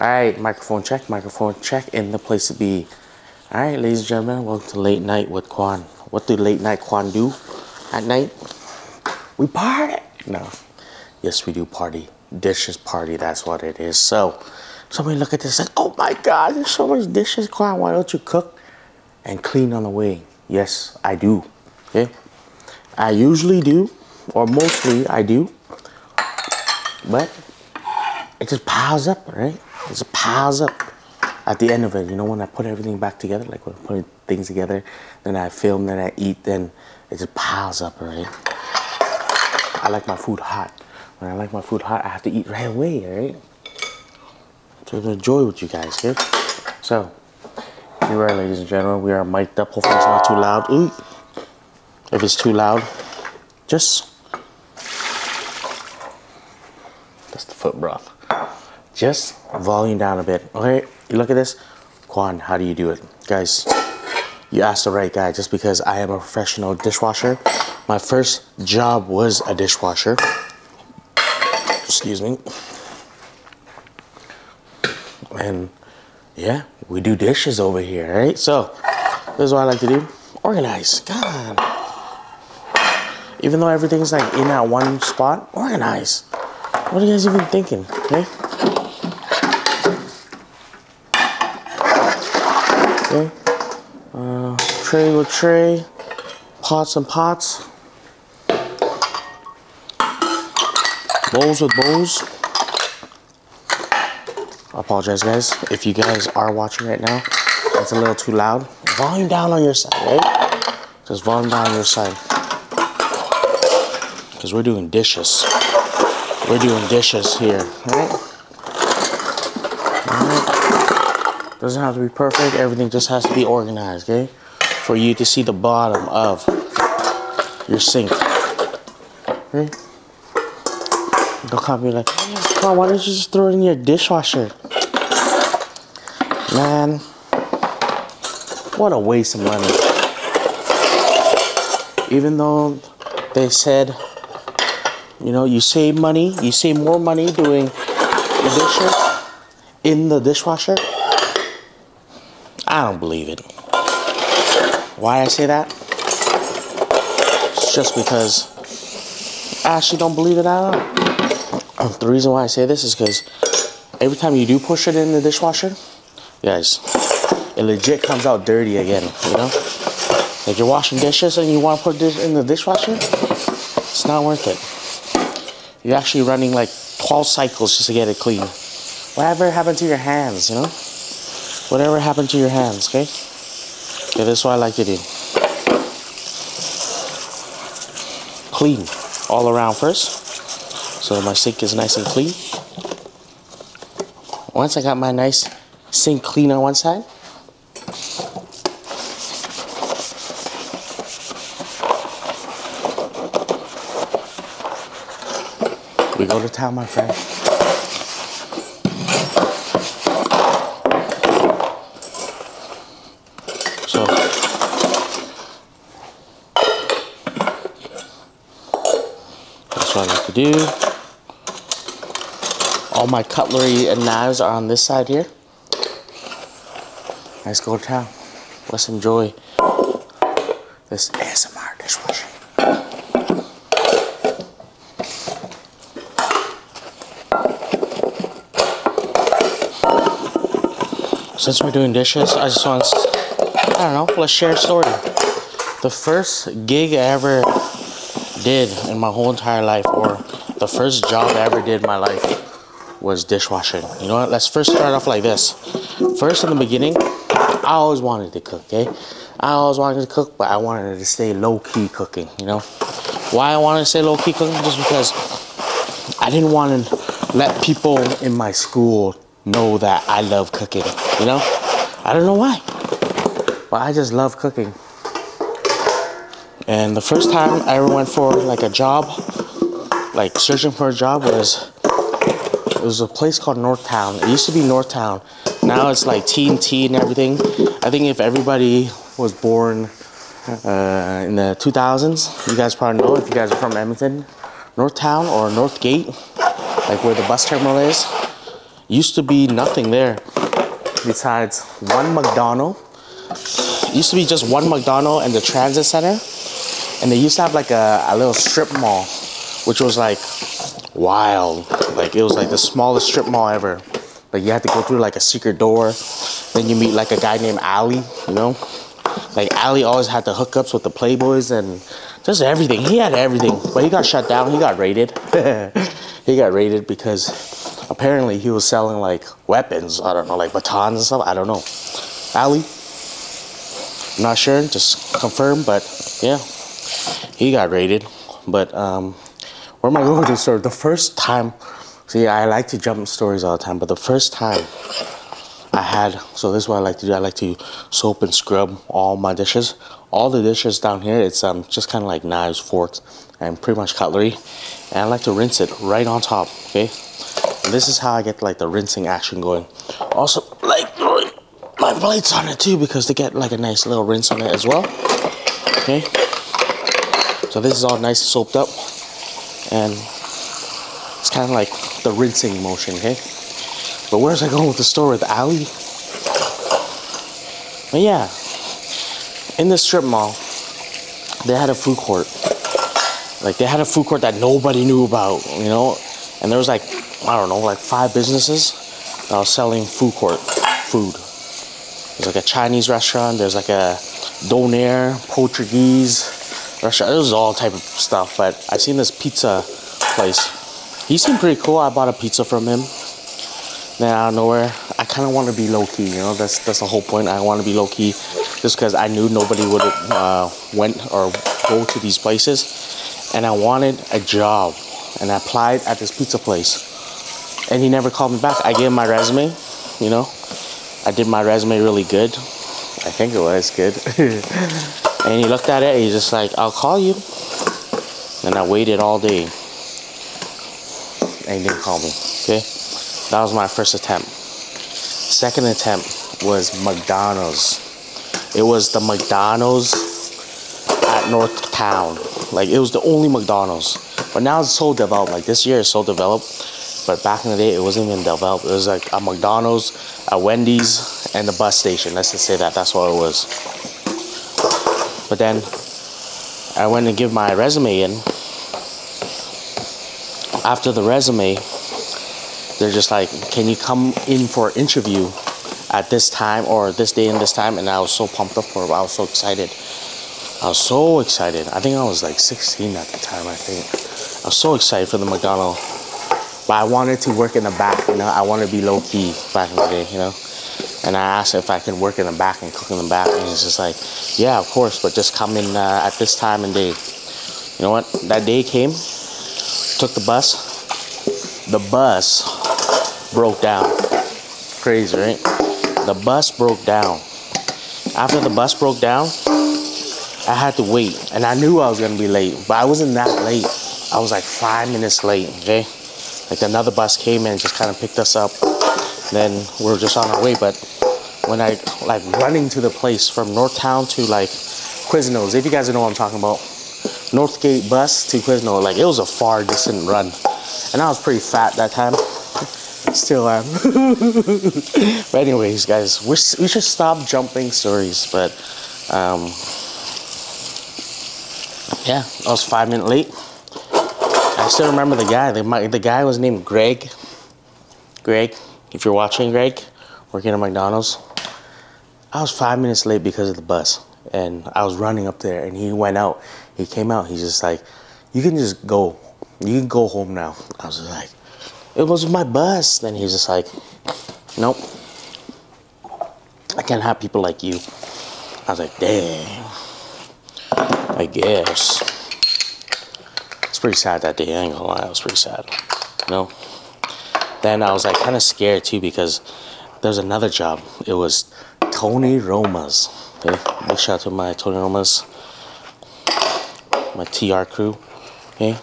Alright, microphone check in the place to be. Alright, ladies and gentlemen, welcome to Late Night with Quang. What do Late Night Quang do at night? We party! No. Yes, we do party. Dishes party, that's what it is. So, somebody look at this like, oh my god, there's so much dishes, Quang. Why don't you cook and clean on the way? Yes, I do. Okay? I usually do, or mostly I do. But it just piles up, right? It just piles up at the end of it. You know, when I put everything back together, like when I put things together, then I film, then I eat, then it just piles up, right? I like my food hot. When I like my food hot, I have to eat right away, right? So to enjoy with you guys, okay? So, here we are, ladies and gentlemen. We are mic'd up. Hopefully it's not too loud. Ooh. If it's too loud, just... That's the foot broth. Just volume down a bit. Okay, you look at this. Quang, how do you do it? Guys, you asked the right guy. Just because I am a professional dishwasher, my first job was a dishwasher. Excuse me. And yeah, we do dishes over here, right? So, this is what I like to do. Organize. God. Even though everything's like in that one spot, organize. What are you guys even thinking, okay? Okay. Tray with tray, pots and pots, bowls with bowls. I apologize, guys. If you guys are watching right now, it's a little too loud. Volume down on your side, right? Just volume down on your side. Because we're doing dishes. We're doing dishes here, right? Alright. Doesn't have to be perfect. Everything just has to be organized, okay? For you to see the bottom of your sink. Okay? Don't come be like, come on, why don't you just throw it in your dishwasher? Man, what a waste of money. Even though they said, you know, you save money, you save more money doing the dishes in the dishwasher. I don't believe it. Why I say that? It's just because I actually don't believe it at all. The reason why I say this is because every time you do push it in the dishwasher, guys, it legit comes out dirty again, you know? Like you're washing dishes and you want to put this in the dishwasher, it's not worth it. You're actually running like 12 cycles just to get it clean. Whatever happened to your hands, you know? Whatever happened to your hands, okay? Okay, this is what I like to do. Clean all around first, so my sink is nice and clean. Once I got my nice sink clean on one side, we go to town, my friend. So, that's what I like to do. All my cutlery and knives are on this side here. Let's go to town. Let's enjoy this ASMR dishwasher. Since we're doing dishes, I just want to, I don't know, let's share a story. The first gig I ever did in my whole entire life, or the first job I ever did in my life, was dishwashing. You know what? Let's first start off like this. First, in the beginning, I always wanted to cook, okay? I always wanted to cook, but I wanted to stay low-key cooking, you know? Why I wanted to stay low-key cooking? Just because I didn't want to let people in my school know that I love cooking, you know? I don't know why, but I just love cooking. And the first time I ever went for like a job, like searching for a job, it was a place called Northtown. It used to be Northtown. Now it's like T&T and everything. I think if everybody was born in the 2000s, you guys probably know, if you guys are from Edmonton, Northtown or Northgate, like where the bus terminal is, Used to be nothing there besides one McDonald's. Used to be just one McDonald's and the transit center. And they used to have like a little strip mall, which was like wild. Like it was like the smallest strip mall ever. Like you had to go through like a secret door. Then you meet like a guy named Ali, you know? Like Ali always had the hookups with the Playboys and just everything. He had everything, but he got shut down. He got raided. He got raided because apparently he was selling like weapons. I don't know, like batons and stuff. I don't know. Ali, I'm not sure, just confirm, but yeah, he got raided. But where am I going with this story? The first time, see, I like to jump in stories all the time, but the first time I had, so this is what I like to do. I like to soap and scrub all my dishes. All the dishes down here, it's just kind of like knives, forks, and pretty much cutlery. And I like to rinse it right on top, okay? And this is how I get like the rinsing action going. Also, like throwing my plates on it too, because they get like a nice little rinse on it as well, okay? So this is all nice and soaped up. And it's kind of like the rinsing motion, okay? But where's I going with the story with Ali? But yeah, in the strip mall, they had a food court. Like they had a food court that nobody knew about, you know? And there was like, I don't know, like 5 businesses that was selling food court food. There's like a Chinese restaurant, there's like a donair, Portuguese restaurant. It was all type of stuff, but I seen this pizza place. He seemed pretty cool. I bought a pizza from him. Then out of nowhere, I kind of want to be low-key, you know? That's the whole point. I want to be low-key just because I knew nobody would went or go to these places. And I wanted a job. And I applied at this pizza place. And he never called me back. I gave him my resume, you know? I did my resume really good. I think it was good. And he looked at it, and he's just like, I'll call you. And I waited all day. And he didn't call me, okay? That was my first attempt. Second attempt was McDonald's. It was the McDonald's at North Town. Like, it was the only McDonald's. But now it's so developed. Like, this year is so developed. But back in the day, it wasn't even developed. It was like a McDonald's, a Wendy's, and a bus station. Let's just say that. That's what it was. But then, I went and give my resume in. After the resume, they're just like, can you come in for an interview at this time or this day and this time? And I was so pumped up for it. I was so excited. I was so excited. I think I was like 16 at the time, I think. I was so excited for the McDonald's. But I wanted to work in the back, you know. I wanted to be low-key back in the day, you know. And I asked if I can work in the back and cook in the back. And he's just like, yeah, of course, but just come in at this time and day. You know what? That day came, took the bus. The bus broke down. Crazy, right? The bus broke down. After the bus broke down, I had to wait. And I knew I was going to be late, but I wasn't that late. I was like 5 minutes late, okay? Like another bus came and just kind of picked us up. Then we were just on our way. But when I like running to the place from North Town to like Quiznos, if you guys know what I'm talking about, Northgate bus to Quiznos, like it was a far distant run. And I was pretty fat that time. Still am. But anyways, guys, we should stop jumping stories. But yeah, I was 5 minutes late. I still remember the guy. The guy was named Greg. Greg, if you're watching, Greg, working at McDonald's. I was 5 minutes late because of the bus. And I was running up there, and he went out. He came out. He's just like, you can just go. You can go home now. I was just like, it was my bus. Then he's just like, nope. I can't have people like you. I was like, damn. I guess. It's pretty sad that day. I ain't gonna lie. It was pretty sad. You know? Then I was like kind of scared too because there's another job. It was Tony Roma's. Okay? Big shout out to my Tony Roma's. My TR crew. Okay?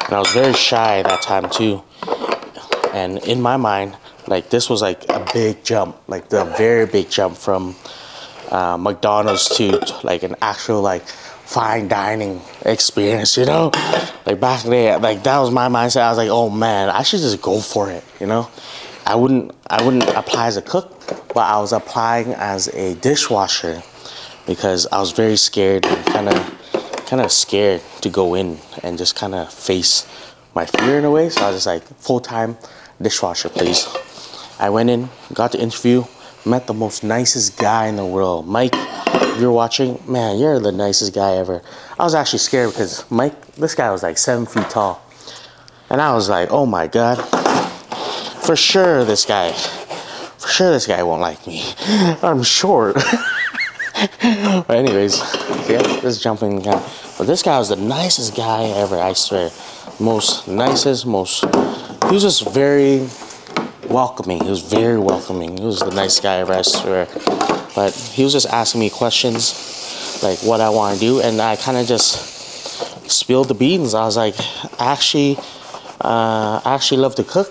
And I was very shy that time too. And in my mind, like this was like a big jump. Like the very big jump from McDonald's to like an actual like fine dining experience, you know? Like back in the day, like that was my mindset. I was like, oh man, I should just go for it, you know? I wouldn't apply as a cook, but I was applying as a dishwasher because I was very scared and kind of scared to go in and just kind of face my fear in a way. So I was just like, full-time dishwasher, please. I went in, got the interview, met the most nicest guy in the world. Mike, if you're watching, man, you're the nicest guy ever. I was actually scared because Mike, this guy was like 7 feet tall. And I was like, oh my God, for sure this guy won't like me. I'm short. But anyways, yeah, just jumping again. But this guy was the nicest guy ever, I swear. He was just very welcoming. He was very welcoming. He was the nicest guy ever, I swear. But he was just asking me questions, like what I want to do, and I kind of just spilled the beans. I was like, I actually love to cook.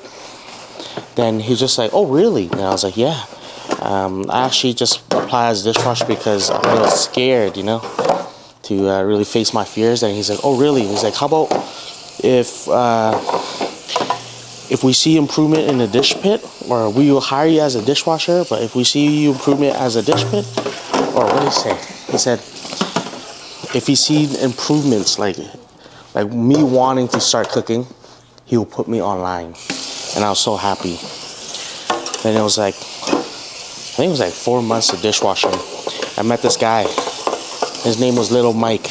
Then he was just like, oh really? And I was like, yeah. I actually just applied as a dishwasher because I'm a little scared, you know, to really face my fears. And he's like, oh really? He's like, how about if we see improvement in the dish pit, or we will hire you as a dishwasher, but if we see you improvement as a dish pit, or what did he say? He said, if he sees improvements, like me wanting to start cooking, he will put me online. And I was so happy. Then it was like, I think it was like 4 months of dishwashing. I met this guy. His name was Little Mike.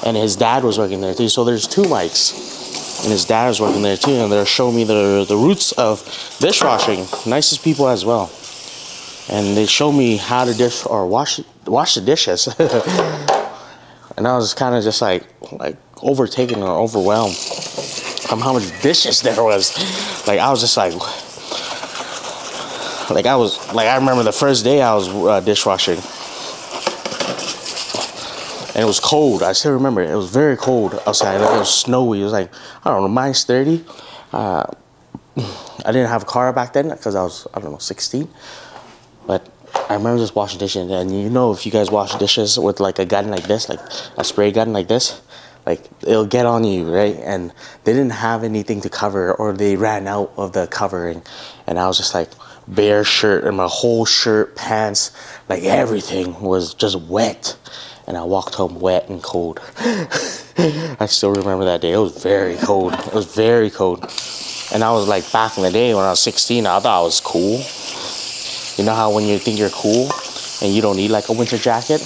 And his dad was working there too. So there's 2 Mikes. And his dad was working there too. And they're showing me the roots of dishwashing. Nicest people as well. And they showed me how to wash the dishes. And I was kind of just like overtaken or overwhelmed from how much dishes there was. Like I was just like I remember the first day I was dishwashing, and it was cold. I still remember it. It was very cold outside. Like, it was snowy. It was like, I don't know, minus 30. I didn't have a car back then because I was, I don't know, 16. But I remember just washing dishes, and you know, if you guys wash dishes with like a gun like this, like a spray gun like this, like it'll get on you, right? And they didn't have anything to cover, or they ran out of the covering, and I was just like bare shirt, and my whole shirt, pants, like everything was just wet, and I walked home wet and cold. I still remember that day. It was very cold. It was very cold. And I was like, back in the day when I was 16, I thought I was cool. You know how when you think you're cool and you don't need like a winter jacket,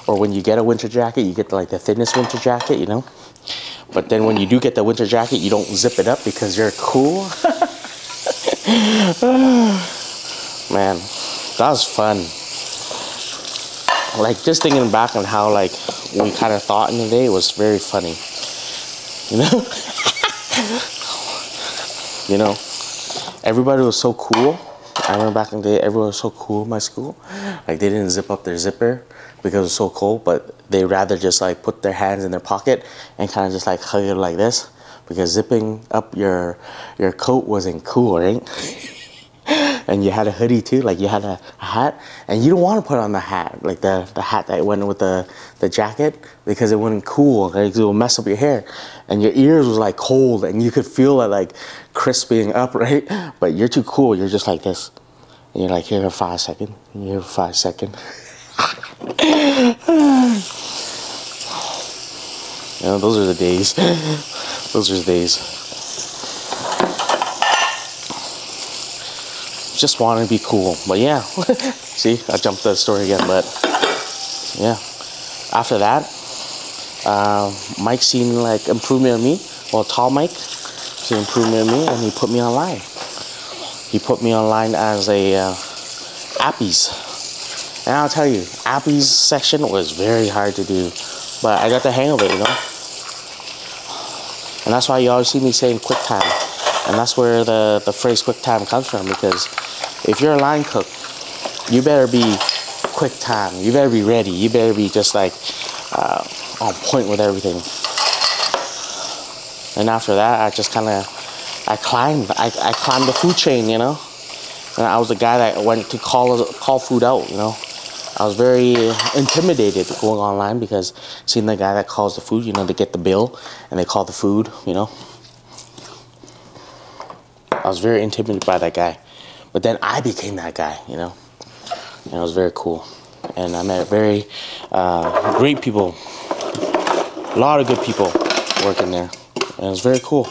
or when you get a winter jacket, you get like the thinnest winter jacket, you know? But then when you do get the winter jacket, you don't zip it up because you're cool. Man, that was fun. Like just thinking back on how like we kind of thought in the day was very funny. You know? You know, everybody was so cool. I remember back in the day, everyone was so cool in my school. Like they didn't zip up their zipper because it was so cold, but they rather just like put their hands in their pocket and kind of just like hug it like this, because zipping up your coat wasn't cool, right? And you had a hoodie too, like you had a hat, and you don't want to put on the hat, like the hat that went with the jacket, because it wasn't cool, like it would mess up your hair, and your ears was like cold, and you could feel it like crisping up, right? But you're too cool, you're just like this, and you're like, here for 5 seconds, here for 5 seconds. You know, those are the days. Those are the days. Just want to be cool, but yeah. See, I jumped the story again, but yeah. After that, Mike seen like improvement in me. Well, tall Mike seen improvement in me, and he put me online. He put me online as a Appies, and I'll tell you, Appies section was very hard to do, but I got the hang of it, you know. And that's why you always see me saying quick time. And that's where the phrase quick time comes from, because if you're a line cook, you better be quick time. You better be ready. You better be just like on point with everything. And after that, I just kind of, I climbed the food chain, you know. And I was the guy that went to call food out, you know. I was very intimidated going online, because seeing the guy that calls the food, you know, they get the bill and they call the food, you know. I was very intimidated by that guy. But then I became that guy, you know, and it was very cool. And I met very great people, a lot of good people working there, and it was very cool.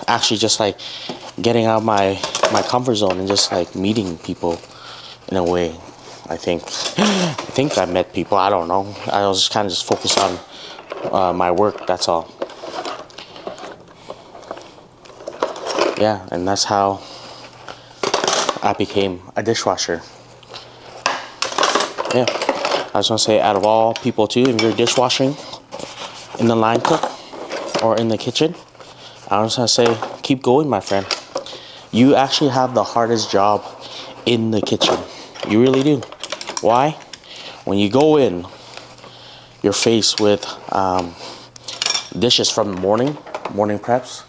Actually, just like getting out of my comfort zone and just like meeting people in a way. I think I met people. I don't know. I was kind of just focused on my work. That's all. Yeah, and that's how I became a dishwasher. Yeah, I was gonna say, out of all people too, if you're dishwashing in the line cook or in the kitchen, I was gonna say, keep going, my friend. You actually have the hardest job in the kitchen. You really do. Why? When you go in, you're faced with dishes from the morning preps.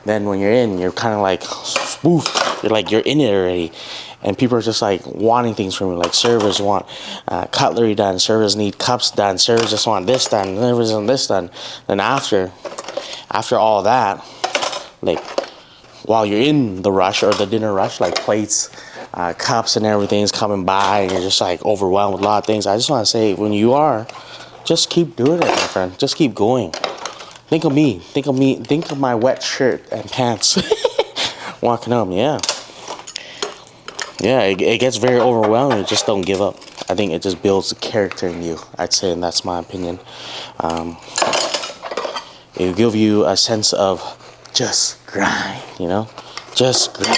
Then when you're in, you're kind of like spoof. You're in it already, and people are just like wanting things from you. Like servers want cutlery done, servers need cups done, servers just want this done, servers want this done. Then after all that, like while you're in the rush or the dinner rush, like plates, cups and everything's coming by, and you're just like overwhelmed with a lot of things. I just want to say, when you are, just keep doing it, my friend. Just keep going. Think of me. Think of me. Think of my wet shirt and pants walking home. Yeah. Yeah, it gets very overwhelming. Just don't give up. I think it just builds the character in you, I'd say, and that's my opinion. It will give you a sense of just grind, you know? Just grind.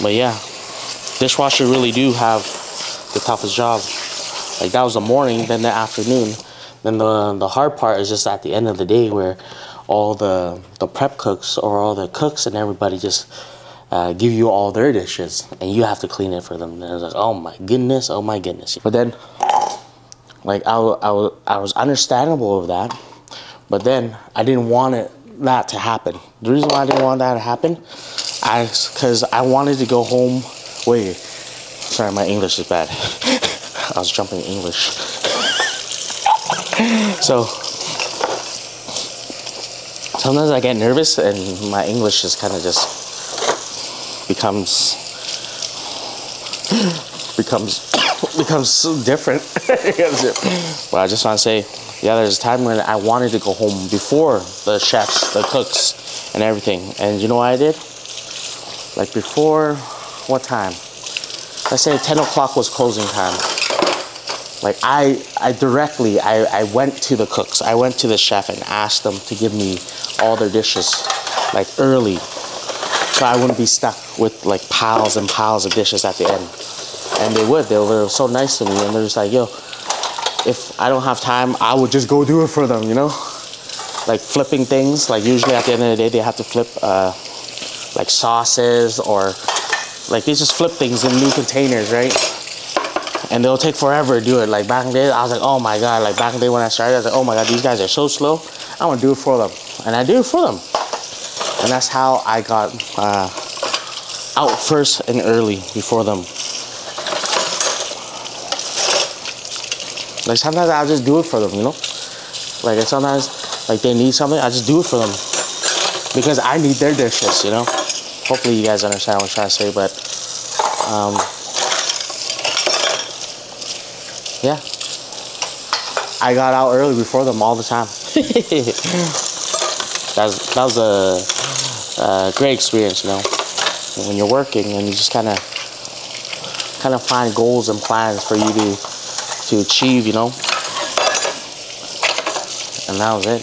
But yeah, dishwashers really do have the toughest job. Like that was the morning, then the afternoon. Then the hard part is just at the end of the day, where all the prep cooks or all the cooks and everybody just give you all their dishes, and you have to clean it for them. And it's like, oh my goodness. But then, like I was understandable of that, but then I didn't want that to happen. The reason why I didn't want that to happen, because I wanted to go home. Wait, sorry, my English is bad. I was jumping English. So sometimes I get nervous and my English just kind of just becomes so different. But I just want to say, yeah, there's a time when I wanted to go home before the chefs, the cooks, and everything. And you know what I did? Like before, what time? Let's say 10 o'clock was closing time. Like I went to the cooks. I went to the chef and asked them to give me all their dishes, like early, so I wouldn't be stuck with like piles and piles of dishes at the end. And they were so nice to me, and they're just like, yo, if I don't have time, I would just go do it for them, you know? Like flipping things, like usually at the end of the day, they have to flip like sauces, or like they just flip things in new containers, right? And they'll take forever to do it. Like back in the day, I was like, oh my God, like back in the day when I started, I was like, oh my God, these guys are so slow. I want to do it for them. And I do it for them. And that's how I got out first and early before them. Like sometimes I'll just do it for them, you know? Like sometimes like they need something, I just do it for them. Because I need their dishes, you know? Hopefully you guys understand what I'm trying to say, but yeah, I got out early before them all the time. that was a great experience, you know, when you're working and you just kind of find goals and plans for you to achieve, you know, and that was it.